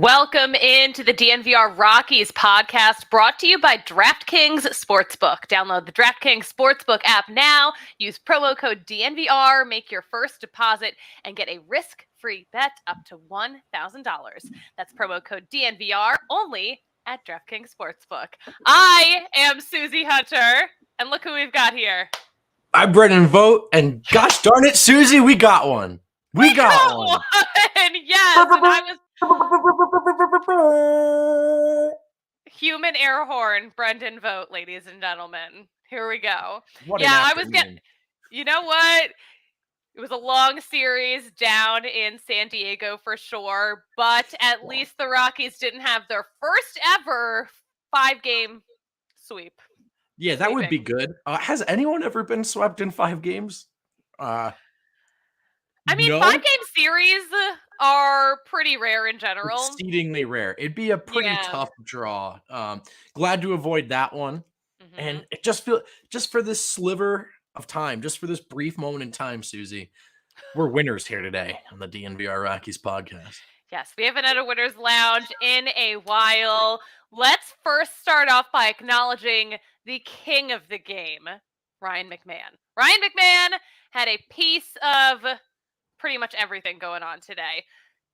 Welcome into the DNVR Rockies podcast brought to you by DraftKings Sportsbook. Download the DraftKings Sportsbook app now. Use promo code DNVR, make your first deposit, and get a risk-free bet up to $1,000. That's promo code DNVR only at DraftKings Sportsbook. I am Suzie Hunter, and look who we've got here. I'm Brendan Vogt, and gosh darn it, Suzie, we got one. We got one. Yes, and I was human air horn, Brendan Vogt, ladies and gentlemen. Here we go. You know what? It was a long series down in San Diego for sure, but at least the Rockies didn't have their first ever 5-game sweep. Yeah, that would be good. Has anyone ever been swept in 5 games? No? 5-game series are pretty rare in general. Exceedingly rare. It'd be a pretty tough draw. Glad to avoid that one. Mm-hmm. And it just for this sliver of time, just for this brief moment in time, Suzie, we're winners here today on the DNVR Rockies podcast. Yes, we haven't had a winner's lounge in a while. Let's first start off by acknowledging the king of the game, Ryan McMahon. Ryan McMahon had a piece of pretty much everything going on today.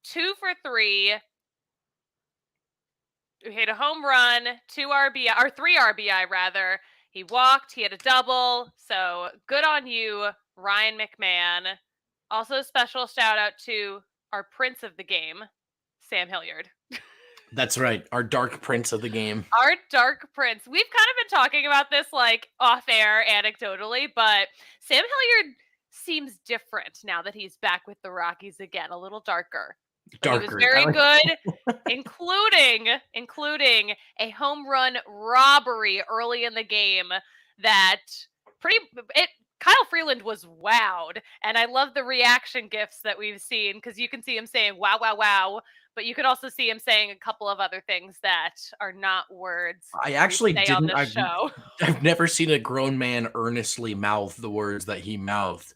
2 for 3. He hit a home run, 3 RBI rather. He walked, he had a double. So good on you, Ryan McMahon. Also special shout out to our prince of the game, Sam Hilliard. That's right. Our dark prince of the game. Our dark prince. We've kind of been talking about this like off air anecdotally, but Sam Hilliard seems different now that he's back with the Rockies again, a little darker. He was very good, including a home run robbery early in the game that Kyle Freeland was wowed, and I love the reaction gifs that we've seen because you can see him saying wow, wow, wow, but you could also see him saying a couple of other things that are not words. I actually didn't. I've never seen a grown man earnestly mouth the words that he mouthed,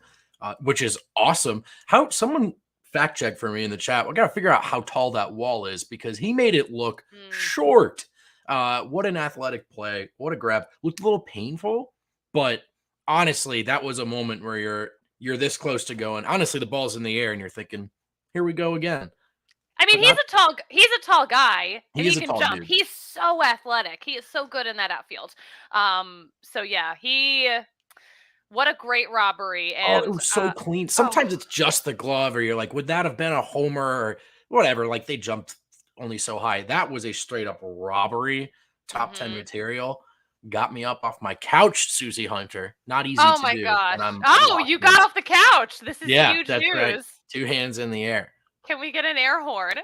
which is awesome. How someone fact check for me in the chat. We got to figure out how tall that wall is because he made it look short. What an athletic play. What a grab. Looked a little painful, but honestly, that was a moment where you're this close to going. Honestly, the ball's in the air and you're thinking, here we go again. I mean, he's a tall guy and he can jump. Dude. He's so athletic. He is so good in that outfield. So yeah, what a great robbery. And it was so clean. Sometimes it's just the glove or you're like, would that have been a homer or whatever? Like they jumped only so high. That was a straight up robbery. Top 10 material. Got me up off my couch, Suzie Hunter. Not easy to do. Oh my gosh. You got off the couch. This is huge that's news. Right. 2 hands in the air. Can we get an air horn?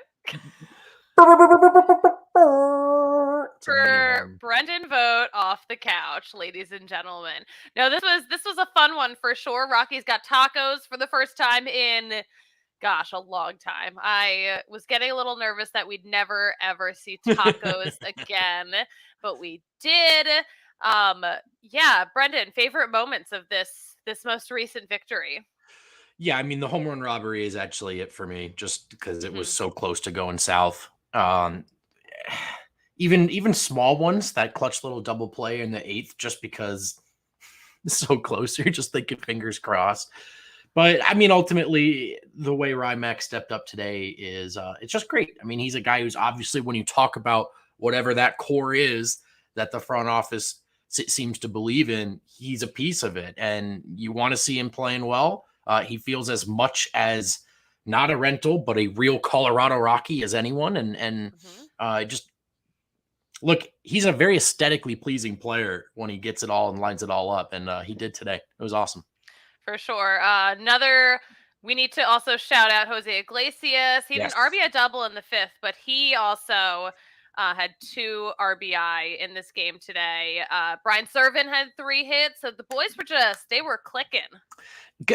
For Brendan Vogt off the couch, ladies and gentlemen. No, this was a fun one for sure. Rockies got tacos for the first time in, a long time. I was getting a little nervous that we'd never ever see tacos again, but we did. Brendan, favorite moments of this most recent victory? Yeah, I mean, the home run robbery is actually it for me, just because it was so close to going south. Even small ones, that clutch little double play in the 8th, just because it's so close, you're just thinking fingers crossed. But I mean, ultimately, the way Rymack stepped up today is it's just great. I mean, he's a guy who's obviously, when you talk about whatever that core is that the front office seems to believe in, he's a piece of it, and you want to see him playing well. He feels as much as not a rental, but a real Colorado Rocky as anyone. And just look, he's a very aesthetically pleasing player when he gets it all and lines it all up. And he did today. It was awesome. For sure. We need to also shout out Jose Iglesias. He had an RBI double in the 5th, but he also had 2 RBI in this game today. Brian Serven had 3 hits. So the boys they were clicking.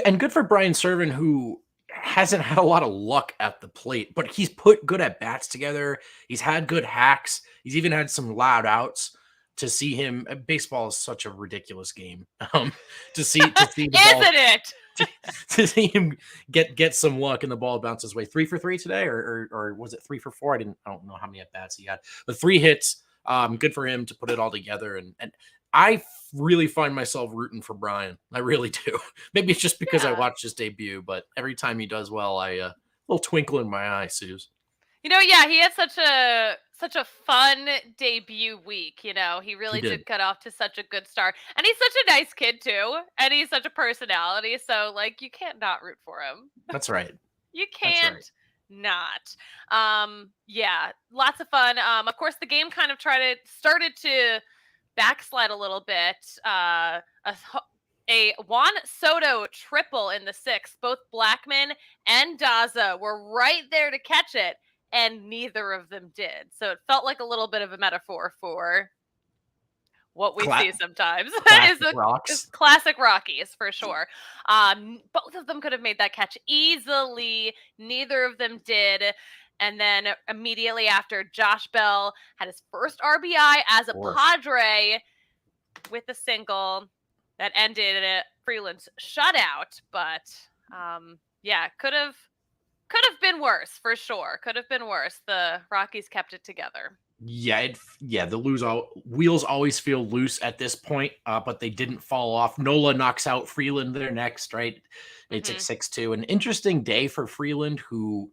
And good for Brian Serven, who hasn't had a lot of luck at the plate, but he's put good at bats together. He's had good hacks. He's even had some loud outs. To see him, baseball is such a ridiculous game. To see the ball, Isn't it? to see him get some luck and the ball bounce his way. 3 for 3 today, or was it 3 for 4? I don't know how many at bats he had, but 3 hits. Good for him to put it all together. And I really find myself rooting for Brian. I really do. Maybe it's just because I watched his debut, but every time he does well, a little twinkle in my eye, Suze. He had such a fun debut week. He really did cut off to such a good start. And he's such a nice kid too. And he's such a personality. So you can't not root for him. That's right. You can't not. Lots of fun. Of course, the game kind of started to backslide a little bit. A Juan Soto triple in the 6th. Both Blackman and Daza were right there to catch it, and neither of them did. So it felt like a little bit of a metaphor for what we see sometimes. It's classic Rockies for sure. Both of them could have made that catch easily. Neither of them did. And then immediately after, Josh Bell had his first RBI as a Padre with a single that ended Freeland's shutout. But could have been worse for sure. Could have been worse. The Rockies kept it together. The wheels always feel loose at this point, but they didn't fall off. Nola knocks out Freeland there next, right? It's like 6-2. An interesting day for Freeland, who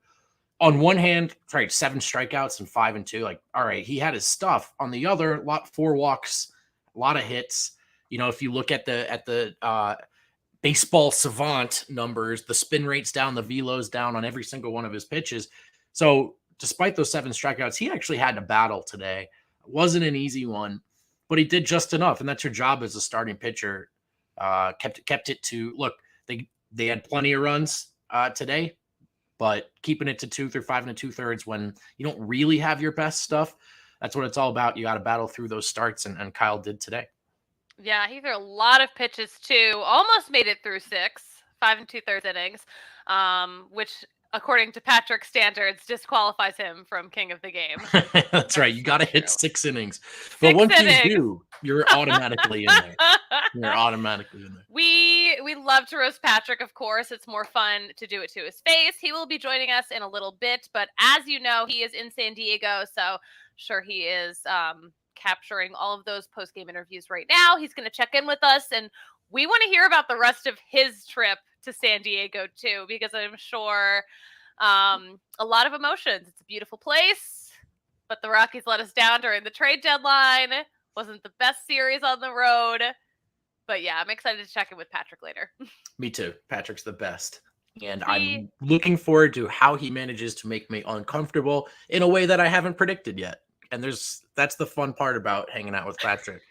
on one hand, 7 strikeouts and 5-2. All right, he had his stuff. On the other, 4 walks, a lot of hits. If you look at the baseball savant numbers, the spin rate's down, the velo's down on every single one of his pitches. So despite those 7 strikeouts, he actually had to battle today. It wasn't an easy one, but he did just enough, and that's your job as a starting pitcher. Kept it to look. They had plenty of runs today, but keeping it to 2 through 5 2/3 when you don't really have your best stuff, that's what it's all about. You got to battle through those starts, and Kyle did today. Yeah, he threw a lot of pitches too. Almost made it through 6, 5 2/3 innings, which, according to Patrick's standards, disqualifies him from king of the game. That's right. You got to hit 6 innings. But once you do, you're automatically in there. You're automatically in there. We love to roast Patrick, of course. It's more fun to do it to his face. He will be joining us in a little bit, but as you know, he is in San Diego, so sure he is capturing all of those post-game interviews right now. He's going to check in with us, and we want to hear about the rest of his trip to San Diego too, because I'm sure a lot of emotions. It's a beautiful place, but the Rockies let us down during the trade deadline. Wasn't the best series on the road, but yeah, I'm excited to check in with Patrick later. Me too. Patrick's the best. And I'm looking forward to how he manages to make me uncomfortable in a way that I haven't predicted yet. And that's the fun part about hanging out with Patrick.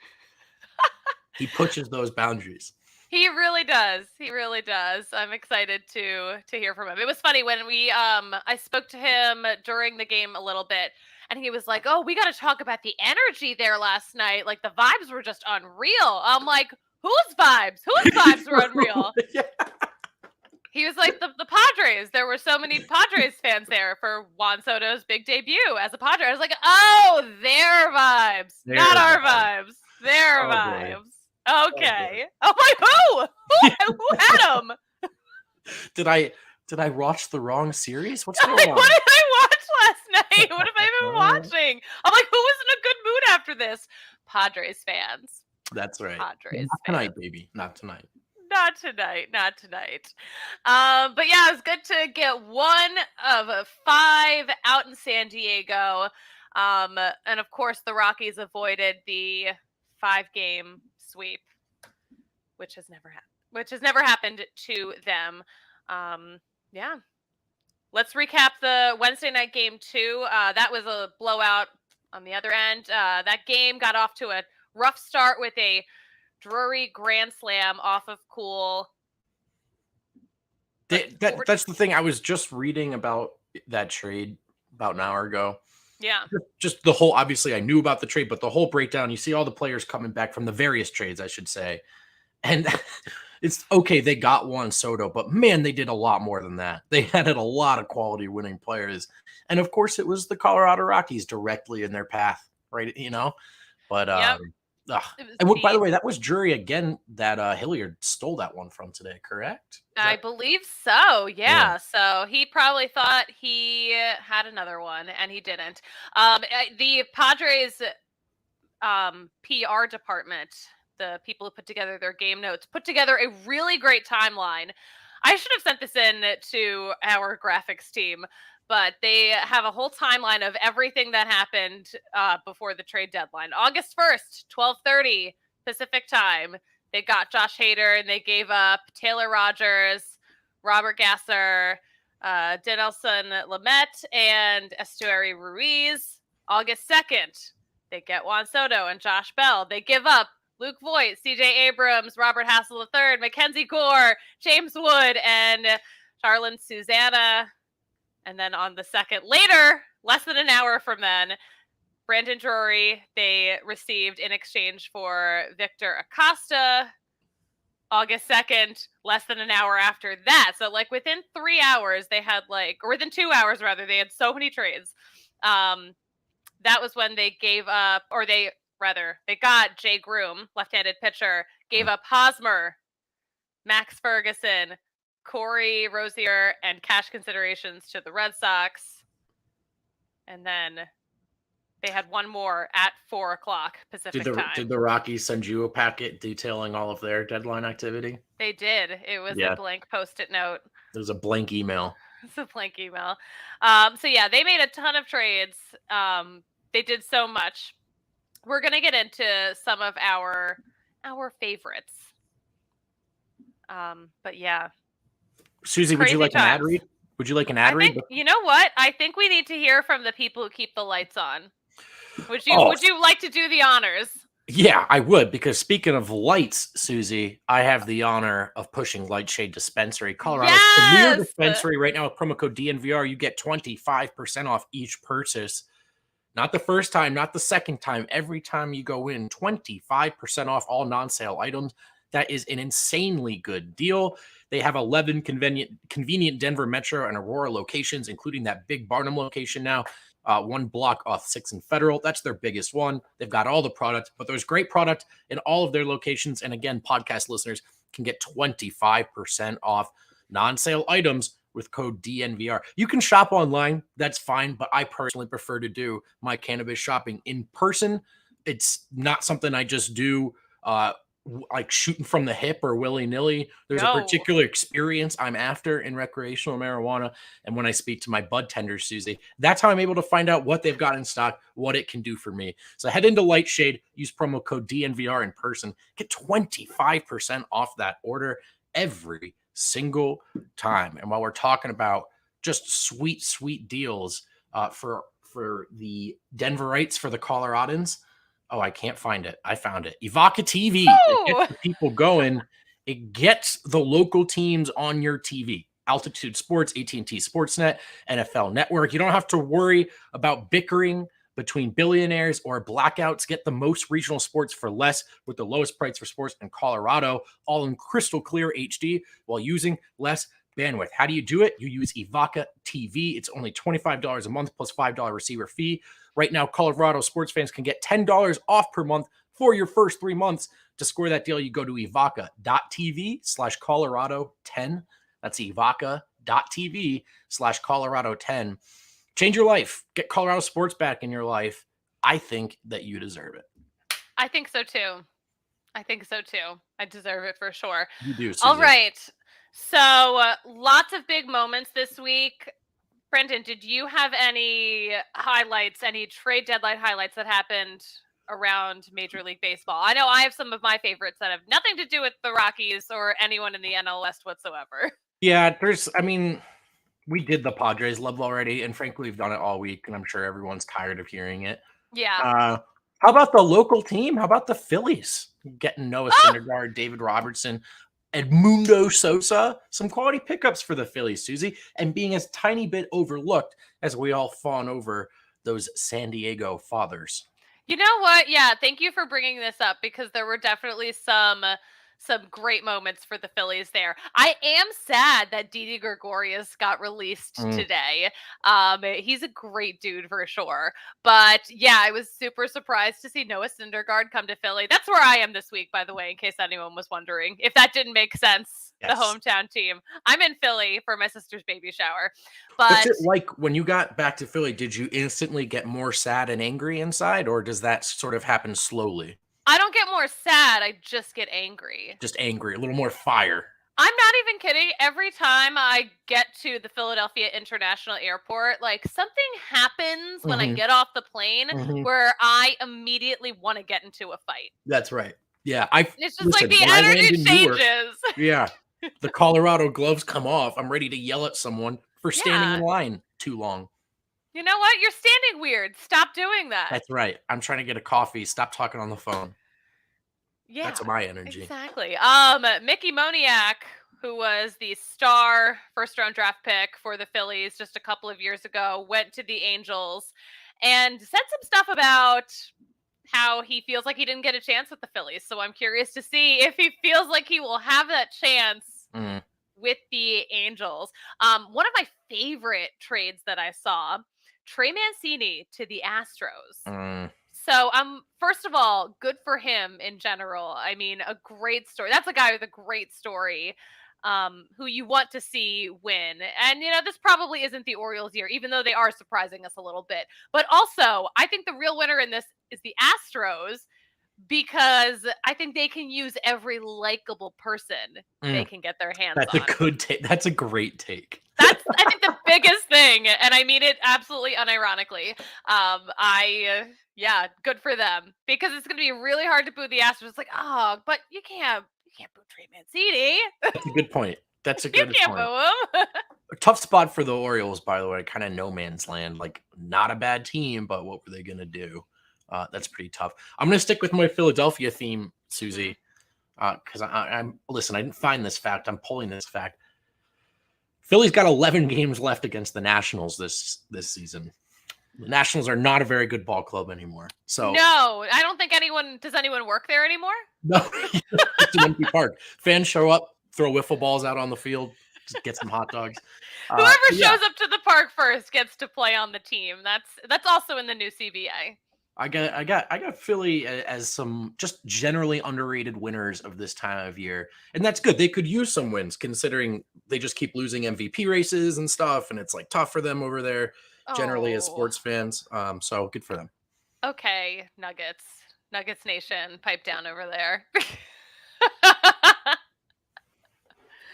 He pushes those boundaries. He really does. He really does. I'm excited to hear from him. It was funny when I spoke to him during the game a little bit, and he was like, "Oh, we got to talk about the energy there last night. Like, the vibes were just unreal." I'm like, "Whose vibes? Whose vibes were unreal?" Yeah. He was like, the Padres. There were so many Padres fans there for Juan Soto's big debut as a Padre. I was like, "Oh, their vibes, not our vibes. Their vibes." Boy. Okay. Oh my, who had him? Did I watch the wrong series? What's going on? What did I watch last night? What have I been watching? I'm like, who was in a good mood after this? Padres fans. That's right. Padres Not tonight, baby. Not tonight. Not tonight. But yeah, it was good to get 1 of 5 out in San Diego. And of course, the Rockies avoided the 5-game sweep, which has never happened to them. Yeah. Let's recap the Wednesday night game too. That was a blowout on the other end. That game got off to a rough start with a Drury grand slam off of Cool. That's the thing. I was just reading about that trade about an hour ago. Yeah. Just the whole, obviously I knew about the trade, but the whole breakdown, you see all the players coming back from the various trades, I should say. And it's okay, they got Juan Soto, but man, they did a lot more than that. They added a lot of quality winning players. And of course, it was the Colorado Rockies directly in their path, right? But yep. Ugh. It was And by the neat. way, that was Jury again that Hilliard stole that one from today, correct? I believe so. Yeah. Yeah. So he probably thought he had another one, and he didn't. The Padres PR department, the people who put together their game notes, put together a really great timeline. I should have sent this in to our graphics team, but they have a whole timeline of everything that happened before the trade deadline. August 1st, 12:30 Pacific time. They got Josh Hader and they gave up Taylor Rogers, Robert Gasser, Dinelson Lamet, and Estuary Ruiz. August 2nd, they get Juan Soto and Josh Bell. They give up Luke Voigt, C.J. Abrams, Robert Hassel III, Mackenzie Gore, James Wood, and Charlene Susanna. And then on the second, later, less than an hour from then, Brandon Drury, they received in exchange for Victor Acosta. August 2nd, less than an hour after that. So, like, within 3 hours, they had, or within 2 hours, rather, they had so many trades. That was when they gave up, or they got Jay Groom, left-handed pitcher, gave up Hosmer, Max Ferguson, Corey Rosier, and cash considerations to the Red Sox. And then they had one more at 4 o'clock Pacific time. Did the Rockies send you a packet detailing all of their deadline activity? They did. It was a blank Post-it note. It was a blank email. It's a blank email. So yeah, they made a ton of trades. They did so much. We're gonna get into some of our favorites. But yeah. Suzie, would you like an ad read? Would you like an ad read? You know what? I think we need to hear from the people who keep the lights on. Would you like to do the honors? Yeah, I would, because speaking of lights, Suzie, I have the honor of pushing Lightshade Dispensary, Colorado's premier dispensary right now with promo code DNVR. You get 25% off each purchase. Not the first time, not the second time. Every time you go in, 25% off all non-sale items. That is an insanely good deal. They have 11 convenient Denver Metro and Aurora locations, including that big Barnum location now. One block off 6th and Federal. That's their biggest one. They've got all the product, but there's great product in all of their locations. And again, podcast listeners can get 25% off non-sale items with code DNVR. You can shop online. That's fine, but I personally prefer to do my cannabis shopping in person. It's not something I just do like shooting from the hip or willy-nilly. There's a particular experience I'm after in recreational marijuana. And when I speak to my bud tenders, Suzie, that's how I'm able to find out what they've got in stock, what it can do for me. So head into Lightshade, use promo code DNVR in person, get 25% off that order every single time. And while we're talking about just sweet, sweet deals for the Denverites, for the Coloradans, oh, I can't find it. I found it. Evoca TV. It gets the people going. It gets the local teams on your TV. Altitude Sports, AT&T Sportsnet, NFL Network. You don't have to worry about bickering between billionaires or blackouts. Get the most regional sports for less with the lowest price for sports in Colorado, all in crystal clear HD while using less bandwidth. How do you do it? You use Evoca TV. It's only $25 a month plus $5 receiver fee. Right now, Colorado sports fans can get $10 off per month for your first 3 months. To score that deal, you go to evoca.tv/Colorado10. That's evoca.tv/Colorado10. Change your life. Get Colorado sports back in your life. I think that you deserve it. I think so too. I deserve it for sure. You do. Suzie. All right. So lots of big moments this week. Brendan, did you have any highlights, any trade deadline highlights that happened around Major League Baseball? I know I have some of my favorites that have nothing to do with the Rockies or anyone in the NL West whatsoever. Yeah, we did the Padres love already, and frankly, we've done it all week, and I'm sure everyone's tired of hearing it. Yeah. How about the local team? How about the Phillies getting Noah Syndergaard, David Robertson, Edmundo Sosa? Some quality pickups for the Phillies, Suzie, and being a tiny bit overlooked as we all fawn over those San Diego fathers. You know what? Yeah, thank you for bringing this up, because there were definitely some some great moments for the Phillies there. I am sad that Didi Gregorius got released today. He's a great dude for sure. But yeah, I was super surprised to see Noah Syndergaard come to Philly. That's where I am this week, by the way, in case anyone was wondering. If that didn't make sense, Yes. the hometown team. I'm in Philly for my sister's baby shower. What's But it like when you got back to Philly? Did you instantly get more sad and angry inside, or does that sort of happen slowly? I don't get more sad. I just get angry. Just angry, a little more fire. I'm not even kidding. Every time I get to the Philadelphia International Airport, like something happens when I get off the plane where I immediately want to get into a fight. That's right. Yeah. It's just like the energy changes. Yeah. The Colorado gloves come off. I'm ready to yell at someone for standing in line too long. You know what? You're standing weird. Stop doing that. That's right. I'm trying to get a coffee. Stop talking on the phone. Yeah, that's my energy. Exactly. Mickey Moniak, who was the star first-round draft pick for the Phillies just a couple of years ago, went to the Angels and said some stuff about how he feels like he didn't get a chance with the Phillies. So I'm curious to see if he feels like he will have that chance with the Angels. One of my favorite trades that I saw, Trey Mancini to the Astros. So, first of all, good for him in general. I mean, a great story. That's a guy with a great story, who you want to see win. And, this probably isn't the Orioles' year, even though they are surprising us a little bit. But also, I think the real winner in this is the Astros, because I think they can use every likable person they can get their hands on. That's a good take. That's a great take. That's, I think, the biggest thing, and I mean it absolutely unironically. Good for them, because it's going to be really hard to boo the Astros. It's like, but you can't boo Trey Mancini. That's a good point. That's a good point. You can't boo him. A tough spot for the Orioles, by the way. Kind of no man's land. Like, not a bad team, but what were they going to do? That's pretty tough. I'm going to stick with my Philadelphia theme, Suzie, because listen, I didn't find this fact. I'm pulling this fact. Philly's got 11 games left against the Nationals this season. The Nationals are not a very good ball club anymore. So no, I don't think does anyone work there anymore? No, it's an empty park. Fans show up, throw wiffle balls out on the field, just get some hot dogs. Whoever shows up to the park first gets to play on the team. That's also in the new CBA. I got Philly as some just generally underrated winners of this time of year. And that's good. They could use some wins considering they just keep losing MVP races and stuff. And it's like tough for them over there generally as sports fans. So good for them. Okay. Nuggets Nation, pipe down over there.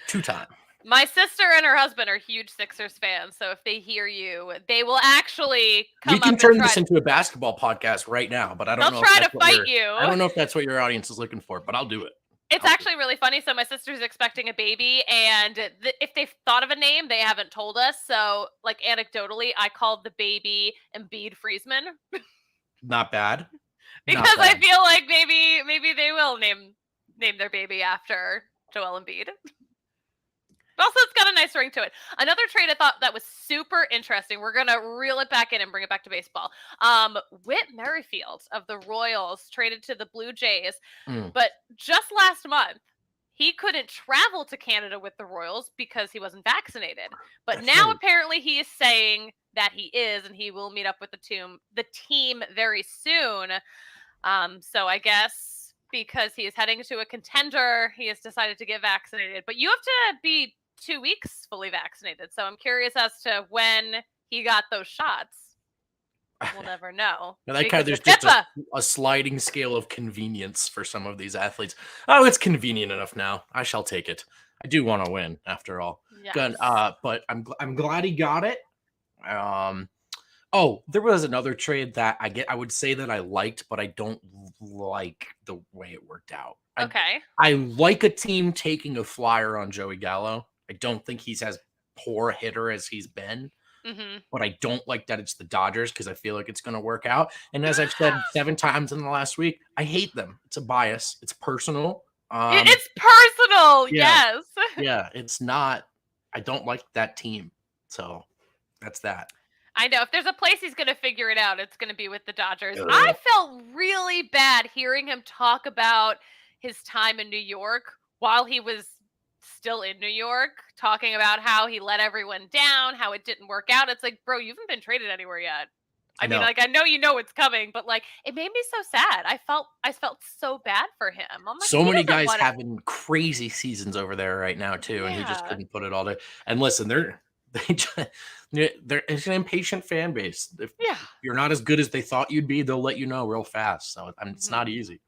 Two-time. My sister and her husband are huge Sixers fans, so if they hear you, they will actually come We can turn this into a basketball podcast right now, but I don't know. They'll try to fight you. I don't know if that's what your audience is looking for, but I'll do it. It's actually really funny. So my sister's expecting a baby, and if they've thought of a name, they haven't told us. So, like, anecdotally, I called the baby Embiid Friesman. Not bad. Because I feel like maybe they will name their baby after Joel Embiid. But also, it's got a nice ring to it. Another trade I thought that was super interesting. We're going to reel it back in and bring it back to baseball. Whit Merrifield of the Royals traded to the Blue Jays. But just last month, he couldn't travel to Canada with the Royals because he wasn't vaccinated. But now apparently he is saying that he is, and he will meet up with the team very soon. So I guess because he is heading to a contender, he has decided to get vaccinated. But you have to be 2 weeks fully vaccinated. So I'm curious as to when he got those shots. We'll never know. There's just a sliding scale of convenience for some of these athletes. Oh, it's convenient enough now. I shall take it. I do want to win after all. Yes. Good. But I'm glad he got it. There was another trade that I would say that I liked, but I don't like the way it worked out. Okay. I like a team taking a flyer on Joey Gallo. I don't think he's as poor a hitter as he's been, but I don't like that it's the Dodgers because I feel like it's going to work out. And as I've said 7 times in the last week, I hate them. It's a bias. It's personal. It's personal. Yes. Yeah. It's not. I don't like that team. So that's that. I know. If there's a place he's going to figure it out, it's going to be with the Dodgers. I felt really bad hearing him talk about his time in New York while he was still in New York, talking about how he let everyone down, how it didn't work out. It's like, bro, you haven't been traded anywhere yet. I mean, like, I know you know it's coming, but like, it made me so sad. I felt so bad for him. I'm like, so many guys having crazy seasons over there right now too, and he just couldn't put it all together. And listen, they're it's an impatient fan base. If you're not as good as they thought you'd be, they'll let you know real fast. So it's not easy.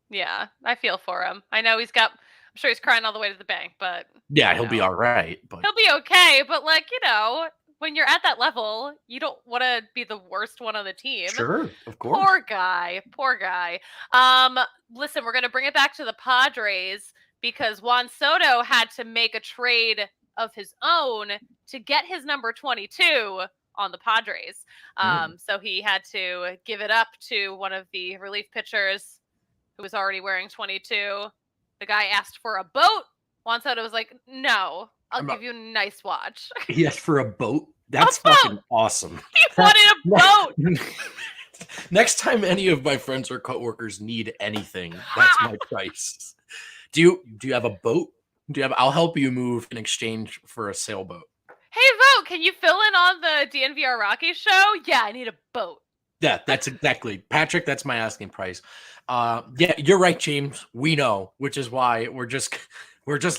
Yeah, I feel for him. I know I'm sure he's crying all the way to the bank, but yeah, he'll be all right. But he'll be okay. But like, when you're at that level, you don't want to be the worst one on the team. Sure, of course. Poor guy. Listen, we're going to bring it back to the Padres because Juan Soto had to make a trade of his own to get his number 22 on the Padres. So he had to give it up to one of the relief pitchers who was already wearing 22. The guy asked for a boat. Juan Soto was like, no, I'll give you a nice watch. He asked for a boat? That's fucking awesome. He wanted a boat. Next time any of my friends or coworkers need anything, that's my price. Do you have a boat? I'll help you move in exchange for a sailboat. Hey, Vogt, can you fill in on the DNVR Rockies show? Yeah, I need a boat. Yeah, that's exactly. Patrick, that's my asking price. Yeah, you're right, James. We know, which is why we're just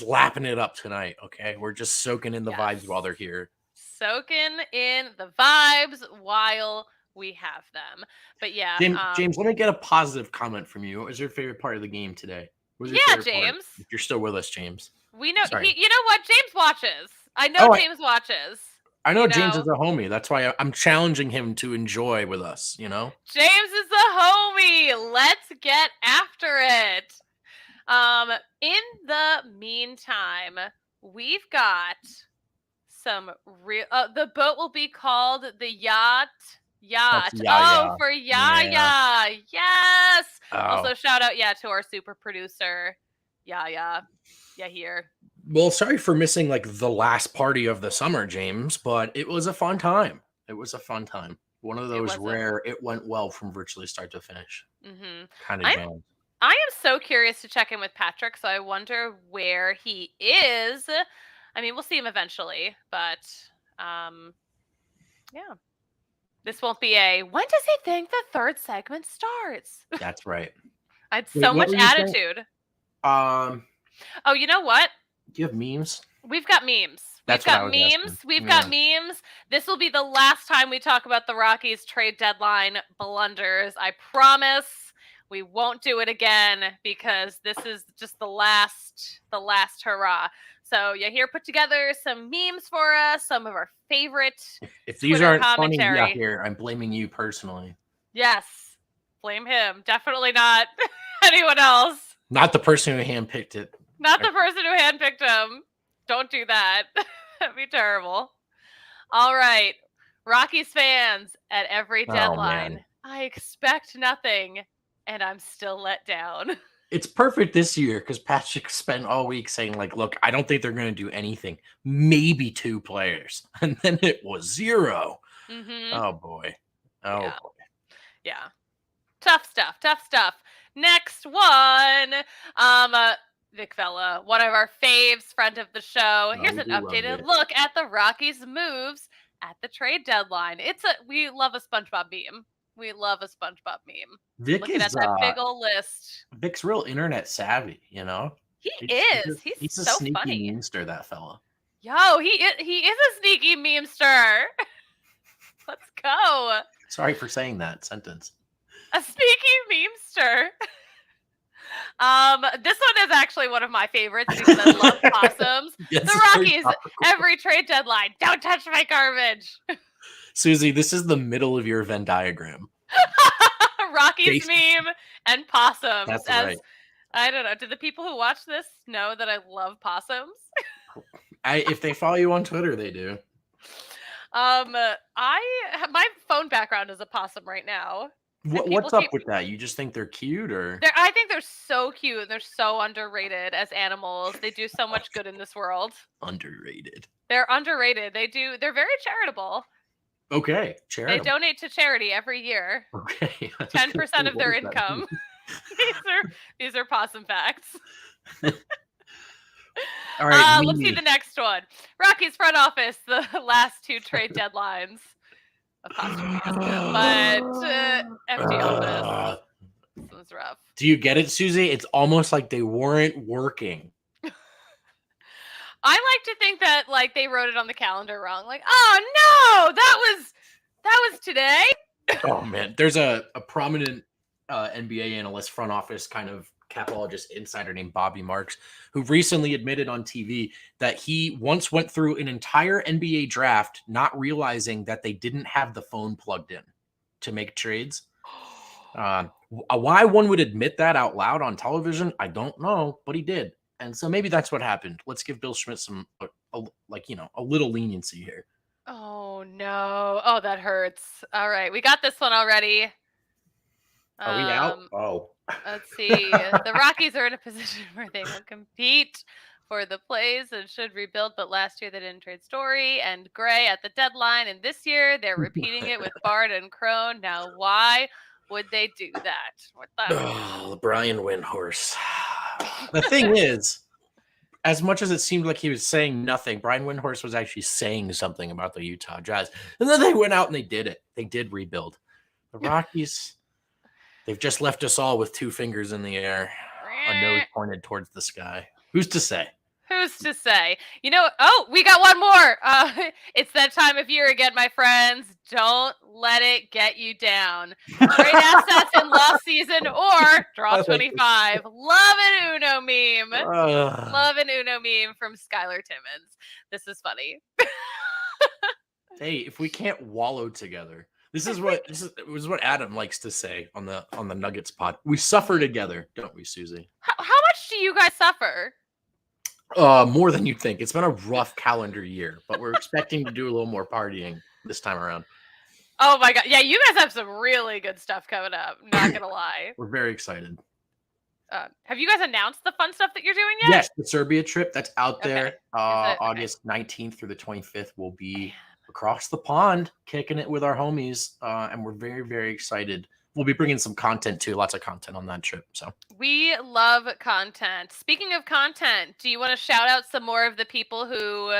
lapping it up tonight, okay? We're just soaking in the vibes while they're here. Soaking in the vibes while we have them. But yeah. James, let me get a positive comment from you. What was your favorite part of the game today? James. If you're still with us, James. We know. You know what? James watches. I know James watches. I know James is a homie. That's why I'm challenging him to enjoy with us, James is a homie. Let's get after it. In the meantime, we've got some real. The boat will be called the yacht. For Yaya. Yes. Also, shout out, to our super producer, Yaya. Here. Well, sorry for missing like the last party of the summer, James, but it was a fun time. One of those rare, it went well from virtually start to finish. Kind of jam. I am so curious to check in with Patrick, so I wonder where he is. I mean, we'll see him eventually, but this won't be when does he think the third segment starts? That's right. I had so much attitude. Oh, you know what? Do you have memes? We've got memes. We've got memes. This will be the last time we talk about the Rockies trade deadline blunders. I promise we won't do it again because this is just the last hurrah. So here, put together some memes for us, some of our favorite. If these aren't funny, here, I'm blaming you personally. Yes, blame him. Definitely not anyone else. Not the person who handpicked it. Not the person who handpicked him. Don't do that. That'd be terrible. All right. Rockies fans, at every deadline, I expect nothing, and I'm still let down. It's perfect this year because Patrick spent all week saying, like, look, I don't think they're going to do anything. Maybe 2 players. And then it was 0. Oh, boy. Boy. Yeah. Tough stuff. Next one. Vic Vela, one of our faves, friend of the show. Here's an updated look at the Rockies' moves at the trade deadline. We love a SpongeBob meme. Vic looking at that big old list. Vic's real internet savvy, He is. He's a so sneaky funny. memester, that fella. Yo, he is a sneaky memester. Let's go. Sorry for saying that sentence. A sneaky memester. This one is actually one of my favorites because I love possums. The Rockies, every trade deadline, don't touch my garbage. Suzie, this is the middle of your Venn diagram. Rockies meme and possums. That's right. I don't know. Do the people who watch this know that I love possums? If they follow you on Twitter, they do. My phone background is a possum right now. What's up with that? You just think they're cute, or? I think they're so cute. They're so underrated as animals. They do so much good in this world. Underrated. They're underrated. They're very charitable. Okay, charitable. They donate to charity every year. Okay. 10% of their income. These are possum facts. All right, Let's see the next one. Rockies front office, the last 2 trade deadlines. Apostrophes. But empty office. This one's rough. Do you get it, Susie? It's almost like they weren't working. I like to think that like they wrote it on the calendar wrong. Like, oh no, that was today. Oh man, there's a prominent NBA analyst, front office kind of capologist insider named Bobby Marks, who recently admitted on TV that he once went through an entire NBA draft not realizing that they didn't have the phone plugged in to make trades. Why one would admit that out loud on television, I don't know, but he did. And so maybe that's what happened. Let's give Bill Schmidt some, a little leniency here. Oh, no. Oh, that hurts. All right. We got this one already. Are we out? Oh. Let's see. The Rockies are in a position where they will compete for the plays and should rebuild, but last year they didn't trade Story and Gray at the deadline, and this year they're repeating it with Bard and Crone. Now, why would they do that? What the? Oh, the Brian Windhorse. The thing is, as much as it seemed like he was saying nothing, Brian Windhorse was actually saying something about the Utah Jazz. And then they went out and they did it. They did rebuild. The Rockies, they've just left us all with 2 fingers in the air, a nose pointed towards the sky. Who's to say? Who's to say? We got one more. It's that time of year again, my friends. Don't let it get you down. Trade assets in lost season or draw 25. Love an Uno meme. Love an Uno meme from Skylar Timmons. This is funny. Hey, if we can't wallow together, this is what Adam likes to say on the Nuggets pod. We suffer together, don't we, Susie? How much do you guys suffer? More than you'd think. It's been a rough calendar year, but we're expecting to do a little more partying this time around. Oh my God. Yeah, you guys have some really good stuff coming up. Not going to lie. We're very excited. Have you guys announced the fun stuff that you're doing yet? Yes, the Serbia trip that's out there. Okay. August 19th through the 25th will be across the pond, kicking it with our homies. And we're very, very excited. We'll be bringing some content too, lots of content on that trip. So we love content. Speaking of content, do you want to shout out some more of the people who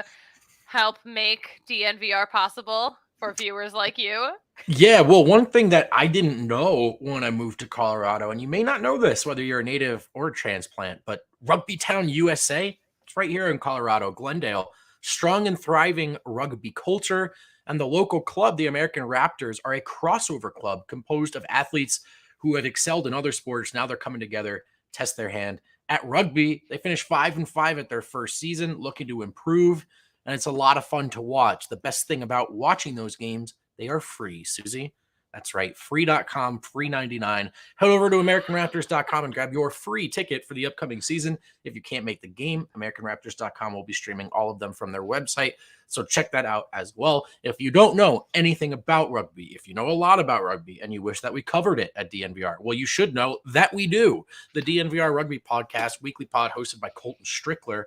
help make DNVR possible for viewers like you? Yeah, well, one thing that I didn't know when I moved to Colorado, and you may not know this, whether you're a native or a transplant, but Rugby Town, USA, it's right here in Colorado, Glendale, strong and thriving rugby culture. And the local club, the American Raptors, are a crossover club composed of athletes who have excelled in other sports. Now they're coming together, test their hand at rugby. They finished 5-5 at their first season, looking to improve. And it's a lot of fun to watch. The best thing about watching those games, they are free, Susie. That's right. Free.com, free 99. Head over to AmericanRaptors.com and grab your free ticket for the upcoming season. If you can't make the game, AmericanRaptors.com will be streaming all of them from their website. So check that out as well. If you don't know anything about rugby, if you know a lot about rugby and you wish that we covered it at DNVR, well, you should know that we do. The DNVR Rugby Podcast, weekly pod hosted by Colton Strickler.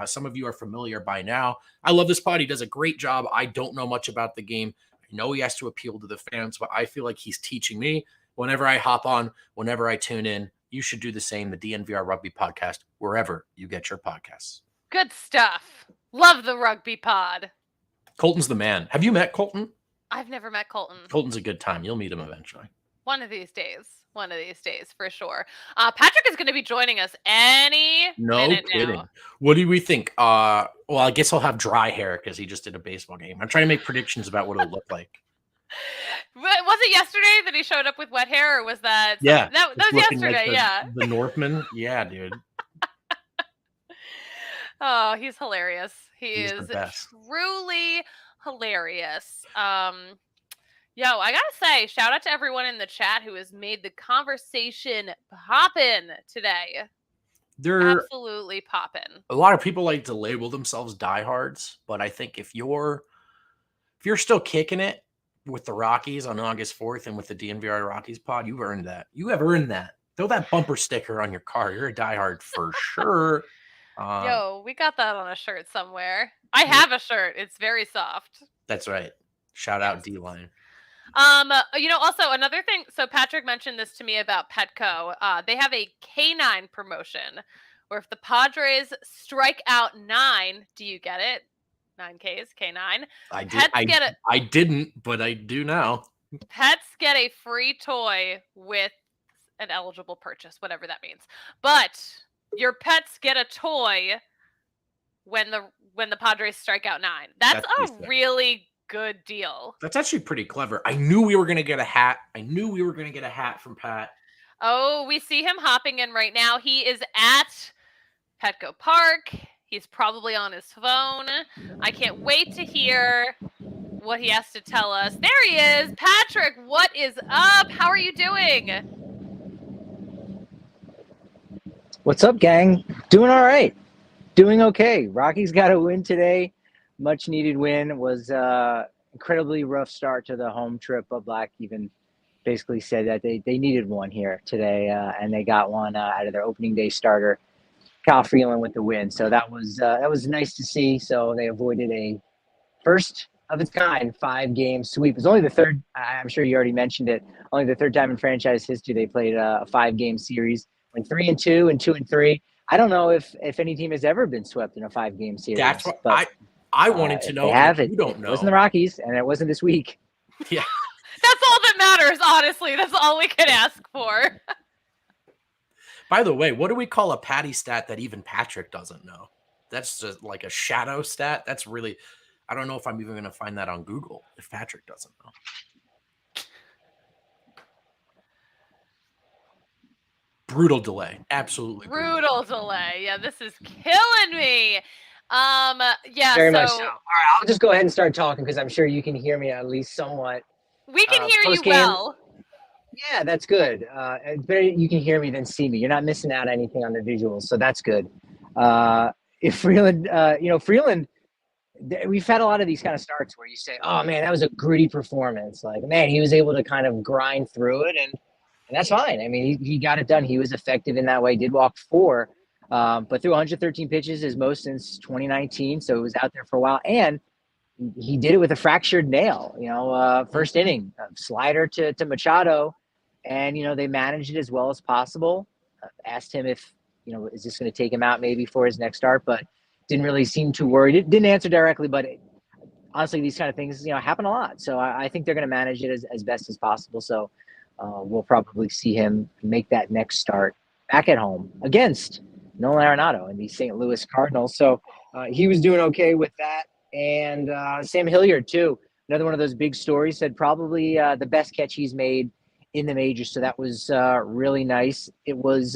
Some of you are familiar by now. I love this pod. He does a great job. I don't know much about the game. I know he has to appeal to the fans, but I feel like he's teaching me whenever I hop on, whenever I tune in. You should do the same, the DNVR Rugby Podcast, wherever you get your podcasts. Good stuff. Love the rugby pod. Colton's the man. Have you met Colton? I've never met Colton. Colton's a good time. You'll meet him eventually. One of these days, for sure. Patrick is going to be joining us any minute kidding. now. What do we think? Well, I guess he'll have dry hair because he just did a baseball game. I'm trying to make predictions about what it'll look like. Was it yesterday that he showed up with wet hair, or was that? Yeah, that was yesterday. Like the Northman. Yeah, dude. Oh, he's hilarious. He's is truly hilarious. Yo, I gotta say, shout out to everyone in the chat who has made the conversation poppin' today. They're absolutely poppin'. A lot of people like to label themselves diehards, but I think if you're still kicking it with the Rockies on August 4th and with the DNVR Rockies pod, you've earned that. You have earned that. Throw that bumper sticker on your car. You're a diehard for sure. Yo, we got that on a shirt somewhere. I have a shirt. It's very soft. That's right. Shout out D-Line. Also another thing. So Patrick mentioned this to me about Petco. They have a canine promotion where if the Padres strike out 9, do you get it? 9 Ks, K9. I didn't, but I do now. Pets get a free toy with an eligible purchase, whatever that means. But your pets get a toy when the Padres strike out 9. That's a really good deal. That's actually pretty clever. I knew we were going to get a hat. From Pat. Oh, we see him hopping in right now. He is at Petco Park. He's probably on his phone. I can't wait to hear what he has to tell us. There he is. Patrick, what is up? How are you doing? What's up, gang? Doing all right. Doing okay. Rockies got a win today. Much needed win. It was incredibly rough start to the home trip, but Black even basically said that they needed one here today, and they got one out of their opening day starter, Cal Freeland, with the win. So that was nice to see. So they avoided a first of its kind 5-game sweep. It's only the third. I'm sure you already mentioned it. Only the third time in franchise history they played a 5-game series. Went 3-2 and 2-3. I don't know if any team has ever been swept in a 5-game series. That's what I wanted to know. They have it. You don't know. It wasn't the Rockies, and it wasn't this week. Yeah. That's all that matters, honestly. That's all we could ask for. By the way, what do we call a Patty stat that even Patrick doesn't know? That's just like a shadow stat. That's really, I don't know if I'm even going to find that on Google if Patrick doesn't know. Brutal delay. Absolutely brutal delay. Yeah, this is killing me. Yeah. Very much so. All right, I'll just go ahead and start talking because I'm sure you can hear me at least somewhat. We can hear you well. Yeah, that's good. It's better you can hear me than see me. You're not missing out on anything on the visuals, so that's good. If Freeland, Freeland, we've had a lot of these kind of starts where you say, "Oh man, that was a gritty performance." Like, man, he was able to kind of grind through it, and that's fine. I mean, he got it done. He was effective in that way. Did walk 4, but threw 113 pitches, his most since 2019. So it was out there for a while, and he did it with a fractured nail. First inning, slider to Machado, and they managed it as well as possible. Asked him if is this going to take him out maybe for his next start, but didn't really seem too worried. It didn't answer directly, but honestly, these kind of things happen a lot. So I think they're going to manage it as best as possible. So we'll probably see him make that next start back at home against Nolan Arenado and the St. Louis Cardinals. So he was doing okay with that. And Sam Hilliard, too, another one of those big stories, said probably the best catch he's made in the majors. So that was really nice. It was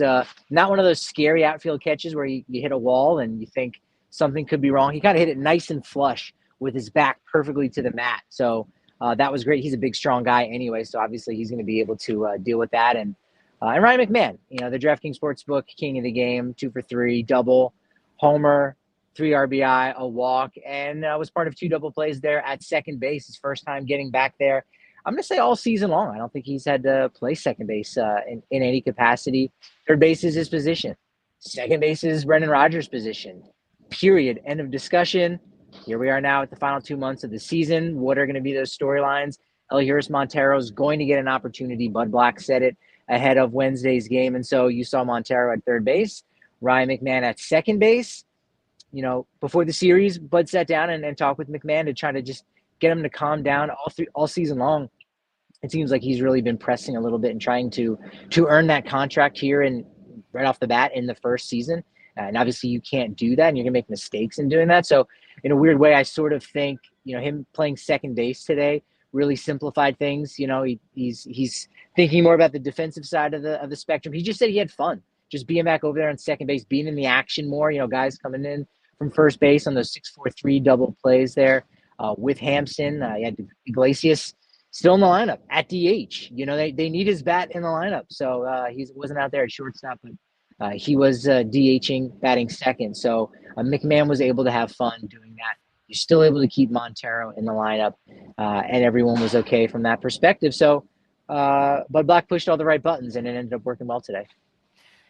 not one of those scary outfield catches where you hit a wall and you think something could be wrong. He kind of hit it nice and flush with his back perfectly to the mat. So that was great. He's a big, strong guy anyway, so obviously he's going to be able to deal with that. And Ryan McMahon, the DraftKings Sportsbook king of the game, 2 for 3, double, homer, 3 RBI, a walk, and was part of 2 double plays there at second base. His first time getting back there. I'm going to say all season long. I don't think he's had to play second base in any capacity. Third base is his position. Second base is Brendan Rodgers' position. Period. End of discussion. Here we are now at the final 2 months of the season. What are going to be those storylines? Elihuris Montero is going to get an opportunity. Bud Black said it ahead of Wednesday's game. And so you saw Montero at third base, Ryan McMahon at second base. Before the series, Bud sat down and talked with McMahon to try to just get him to calm down all season long. It seems like he's really been pressing a little bit and trying to earn that contract here and right off the bat in the first season. And obviously you can't do that and you're going to make mistakes in doing that. So in a weird way, I sort of think, him playing second base today really simplified things. He's thinking more about the defensive side of the spectrum. He just said he had fun just being back over there on second base, being in the action more, guys coming in from first base on those 6-4-3 double plays there with Hampson. You had Iglesias still in the lineup at DH. They need his bat in the lineup. So he wasn't out there at shortstop, but he was DHing, batting second. So McMahon was able to have fun doing that. You're still able to keep Montero in the lineup, and everyone was okay from that perspective. So Bud Black pushed all the right buttons, and it ended up working well today.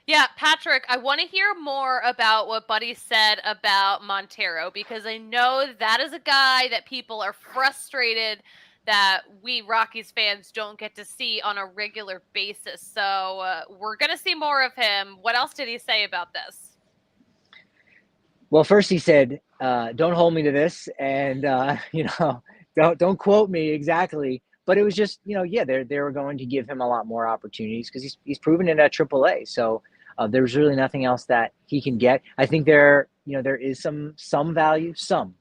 Yeah, Patrick, I want to hear more about what Buddy said about Montero, because I know that is a guy that people are frustrated that we Rockies fans don't get to see on a regular basis. So we're going to see more of him. What else did he say about this? Well, first he said, "Don't hold me to this," and don't quote me exactly. But it was just, yeah, they were going to give him a lot more opportunities because he's proven it at AAA. So there's really nothing else that he can get. I think there is some value, some.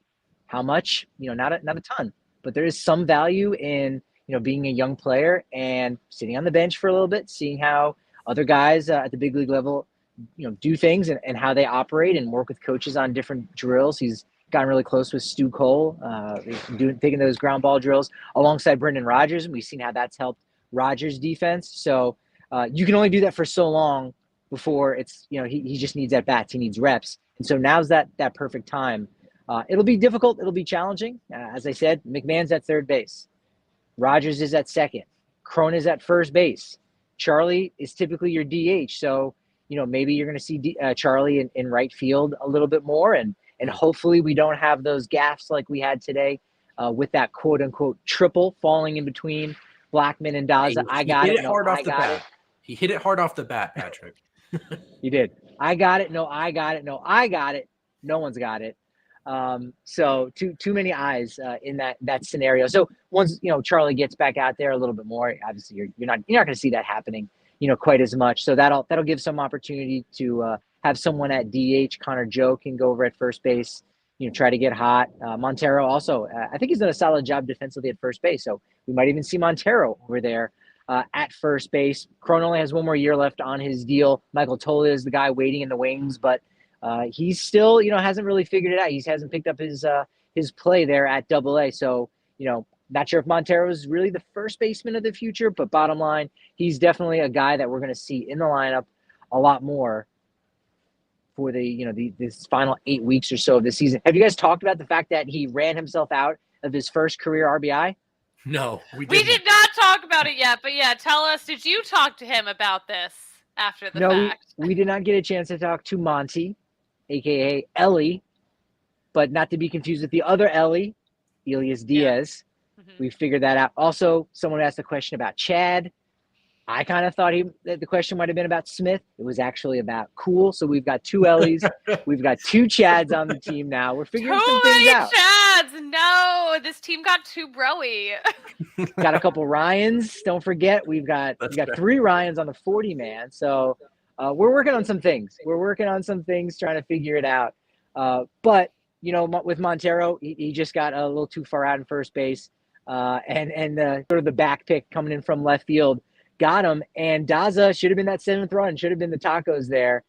How much? Not a ton, but there is some value in being a young player and sitting on the bench for a little bit, seeing how other guys at the big league level do things and how they operate and work with coaches on different drills. He's gotten really close with Stu Cole, taking those ground ball drills alongside Brendan Rodgers, and we've seen how that's helped Rodgers' defense. So you can only do that for so long before it's he just needs at bats, he needs reps, and so now's that perfect time. It'll be difficult, it'll be challenging. As I said, McMahon's at third base, Rodgers is at second, Cron is at first base, Charlie is typically your DH, so maybe you're going to see Charlie in right field a little bit more, and hopefully we don't have those gaffes like we had today with that quote-unquote triple falling in between Blackman and Daza. He hit it hard off the bat, Patrick. He did. I got it. No, I got it. No, I got it. No one's got it. So too many eyes in that scenario. So once Charlie gets back out there a little bit more, obviously you're not going to see that happening quite as much. So that'll give some opportunity to have someone at DH. Connor Joe can go over at first base, try to get hot. Montero also, I think he's done a solid job defensively at first base. So we might even see Montero over there at first base. Cron only has one more year left on his deal. Michael Tola is the guy waiting in the wings, but he's still, hasn't really figured it out. He hasn't picked up his play there at AA. So, not sure if Montero is really the first baseman of the future, but bottom line, he's definitely a guy that we're going to see in the lineup a lot more for this final 8 weeks or so of the season. Have you guys talked about the fact that he ran himself out of his first career RBI? No, we did not talk about it yet, but yeah, tell us, did you talk to him about this after the fact? We did not get a chance to talk to Monty, aka Ellie, but not to be confused with the other Ellie, Elias Diaz. Yeah. We figured that out. Also, someone asked a question about Chad. I kind of thought the question might have been about Smith. It was actually about Cool. So we've got two Ellies. We've got two Chads on the team now. We're figuring some things out. Chads. No, this team got too broy. Got a couple Ryans. Don't forget, we've got three Ryans on the 40-man. So we're working on some things. Trying to figure it out. But with Montero, he just got a little too far out in first base. And sort of the back pick coming in from left field got him. And Daza should have been that seventh run, should have been the tacos there.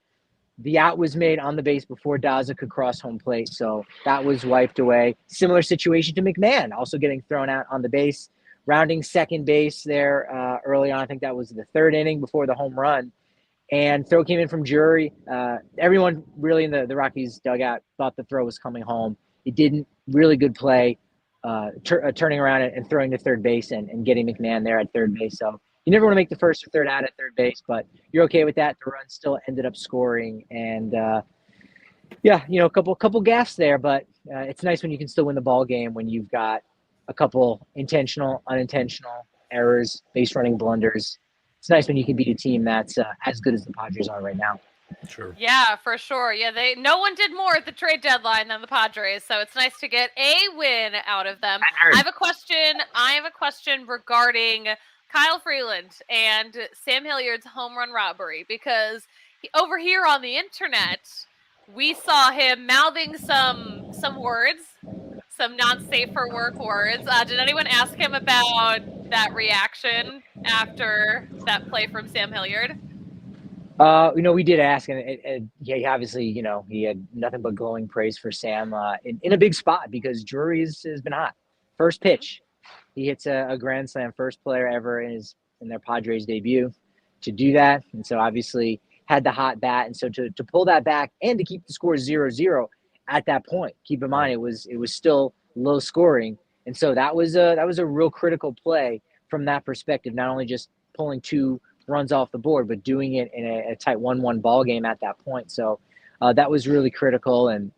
The out was made on the base before Daza could cross home plate. So that was wiped away. Similar situation to McMahon, also getting thrown out on the base, rounding second base there early on. I think that was the third inning before the home run. And throw came in from Jury. Everyone really in the Rockies dugout thought the throw was coming home. It didn't. Really good play, turning around and throwing to third base and getting McMahon there at third base. So you never want to make the first or third out at third base, but you're okay with that. The run still ended up scoring. And, a couple gaffes there, but it's nice when you can still win the ball game when you've got a couple intentional, unintentional errors, base running blunders. It's nice when you can beat a team that's as good as the Padres are right now. Sure. Yeah, for sure. Yeah, no one did more at the trade deadline than the Padres, so it's nice to get a win out of them. I have a question regarding Kyle Freeland and Sam Hilliard's home run robbery, because over here on the internet, we saw him mouthing some words, some not safe for work words. Did anyone ask him about that reaction after that play from Sam Hilliard? We did ask, and he obviously, he had nothing but glowing praise for Sam in a big spot because Drury has been hot. First pitch, he hits a grand slam, first player ever in their Padres debut to do that, and so obviously had the hot bat, and so to pull that back and to keep the score 0-0 at that point. Keep in mind it was still low scoring, and so that was a real critical play from that perspective. Not only just pulling two runs off the board, but doing it in a tight 1-1 ball game at that point. So that was really critical. And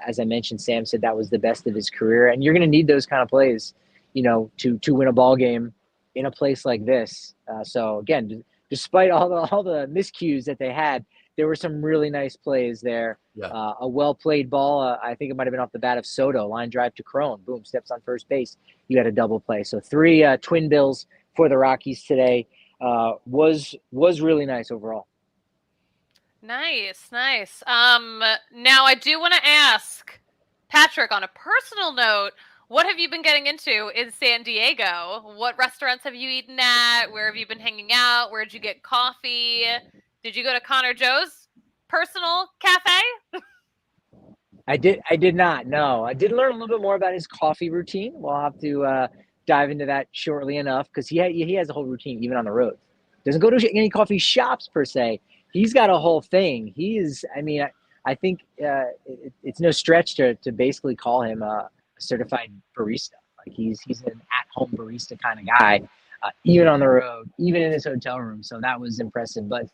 as I mentioned, Sam said that was the best of his career. And you're going to need those kind of plays, to win a ball game in a place like this. So again, despite all the miscues that they had, there were some really nice plays there. Yeah. A well-played ball. I think it might have been off the bat of Soto. Line drive to Crone. Boom, steps on first base. You had a double play. So 3 twin bills for the Rockies today. Was really nice overall. Nice. Now I do want to ask Patrick, on a personal note, what have you been getting into in San Diego? What restaurants have you eaten at? Where have you been hanging out? Where'd you get coffee? Did you go to Connor Joe's personal cafe? I did not. No, I did learn a little bit more about his coffee routine. We'll have to dive into that shortly enough, because he has a whole routine even on the road. Doesn't go to any coffee shops per se. He's got a whole thing. He is. I mean, I think it's no stretch to basically call him a certified barista. Like he's an at-home barista kind of guy, even on the road, even in his hotel room. So that was impressive. But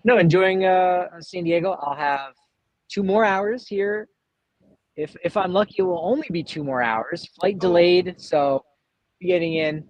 no, enjoying San Diego. I'll have 2 more hours here. If I'm lucky, it will only be 2 more hours. Flight delayed, so getting in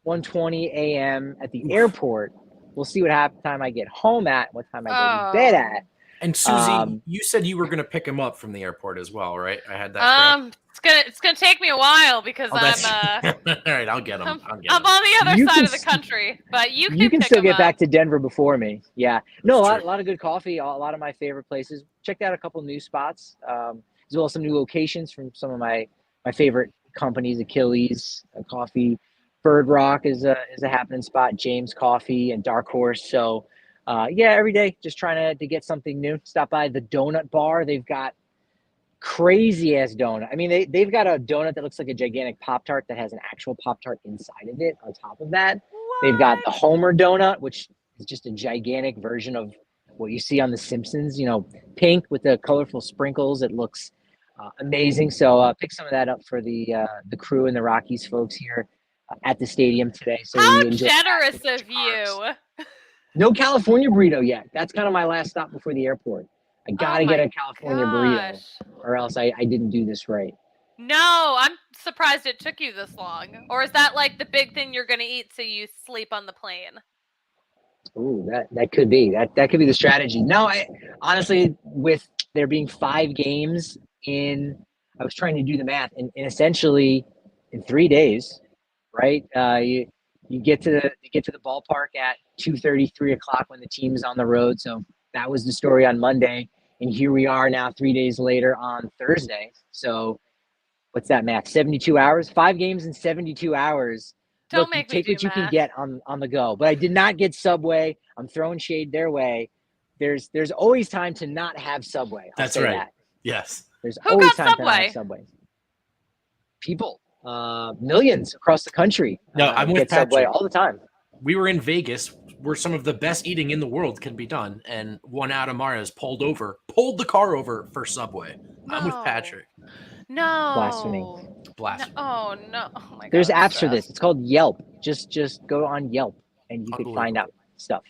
1:20 a.m. at the airport. We'll see what time I get home at, what time I go to bed at. And Suzie, you said you were going to pick him up from the airport as well, right? I had that correct? It's gonna take me a while because I'm all right, I'll get him. I'm on the other side of the country, but you can still get up. back to Denver before me. Yeah, no, a lot of good coffee. A lot of my favorite places. Checked out a couple new spots, as well as some new locations from some of my favorite companies. Achilles Coffee, Bird Rock is a happening spot. James Coffee and Dark Horse. So. Every day, just trying to get something new. Stop by the donut bar. They've got crazy ass donut. I mean, they've got a donut that looks like a gigantic Pop-Tart that has an actual Pop-Tart inside of it. On top of that, they've got the Homer donut, which is just a gigantic version of what you see on The Simpsons. You know, pink with the colorful sprinkles. It looks amazing. So pick some of that up for the crew and the Rockies folks here at the stadium today. So how generous of you. No California burrito yet. That's kind of my last stop before the airport. I got to get a California burrito, or else I didn't do this right. No, I'm surprised it took you this long. Or is that like the big thing you're going to eat so you sleep on the plane? Ooh, that could be. That could be the strategy. No, honestly, with there being 5 games I was trying to do the math, and essentially in 3 days, right? You get to the ballpark at 2:30, 3 o'clock when the team is on the road. So that was the story on Monday. And here we are now 3 days later on Thursday. So what's that math? 72 hours? 5 games in 72 hours. Don't make me do what you can get on the go. But I did not get Subway. I'm throwing shade their way. There's always time to not have Subway. That's right. That. Yes. There's always time to not have Subway. People. Millions across the country. No, I'm with Patrick. Subway all the time. We were in Vegas, where some of the best eating in the world can be done, and one Adam Mares pulled the car over for Subway. No. I'm with Patrick. No. Blasphemy. No. Oh no. Oh my God. There's apps for this. It's called Yelp. Just go on Yelp and you can find out stuff.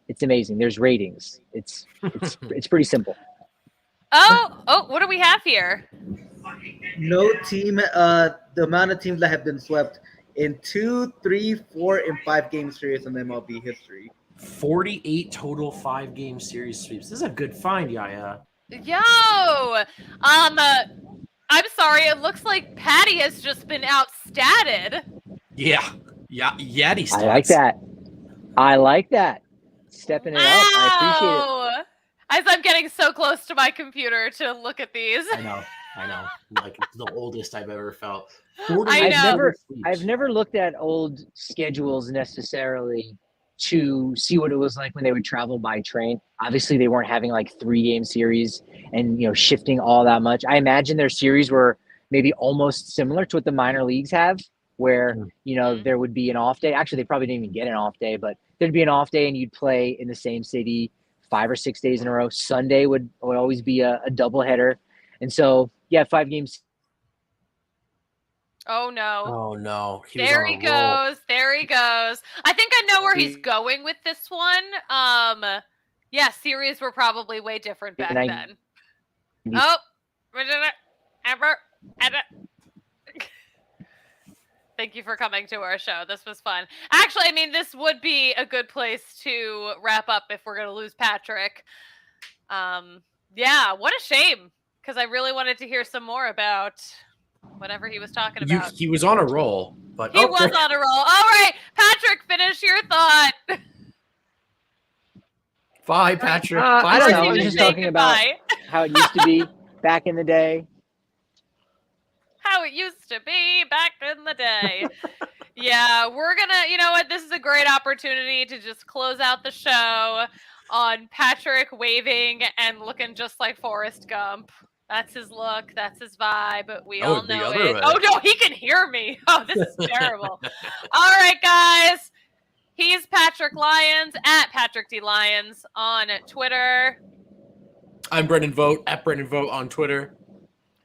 It's amazing. There's ratings. It's pretty simple. Oh, what do we have here? No team, the amount of teams that have been swept in 2, 3, 4, and 5 game series in MLB history. 48 total 5-game series sweeps. This is a good find, Yaya. Yo, I'm sorry. It looks like Patty has just been outstatted. Yeah, Yeti stats. I like that. Stepping it up. I appreciate it. As I'm getting so close to my computer to look at these. I know. Like it's the oldest I've ever felt. I've never looked at old schedules necessarily to see what it was like when they would travel by train. Obviously, they weren't having like 3-game series and shifting all that much. I imagine their series were maybe almost similar to what the minor leagues have, where there would be an off day. Actually, they probably didn't even get an off day, but there'd be an off day and you'd play in the same city 5 or 6 days in a row. Sunday would always be a doubleheader. And so, 5 games. Oh, no. Oh, no. There he goes. I think I know where he's going with this one. Series were probably way different back then. Thank you for coming to our show. This was fun. Actually, I mean, this would be a good place to wrap up if we're going to lose Patrick. Yeah, what a shame, because I really wanted to hear some more about whatever he was talking about. He was on a roll, but He was on a roll. All right, Patrick, finish your thought. Bye, Patrick. I don't know. You I'm just just say talking about goodbye. how it used to be back in the day. How it used to be back in the day. Yeah, we're gonna, you know what? This is a great opportunity to just close out the show on Patrick waving and looking just like Forrest Gump. That's his look. That's his vibe. We all the know other it. way. Oh, no, he can hear me. Oh, this is terrible. All right, guys. He's Patrick Lyons at Patrick D. Lyons on Twitter. I'm Brendan Vogt at Brendan Vogt on Twitter.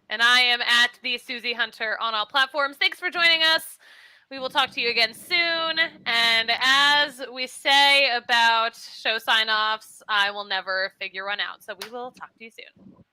And I am at the Suzie Hunter on all platforms. Thanks for joining us. We will talk to you again soon. And as we say about show sign-offs, I will never figure one out. So we will talk to you soon.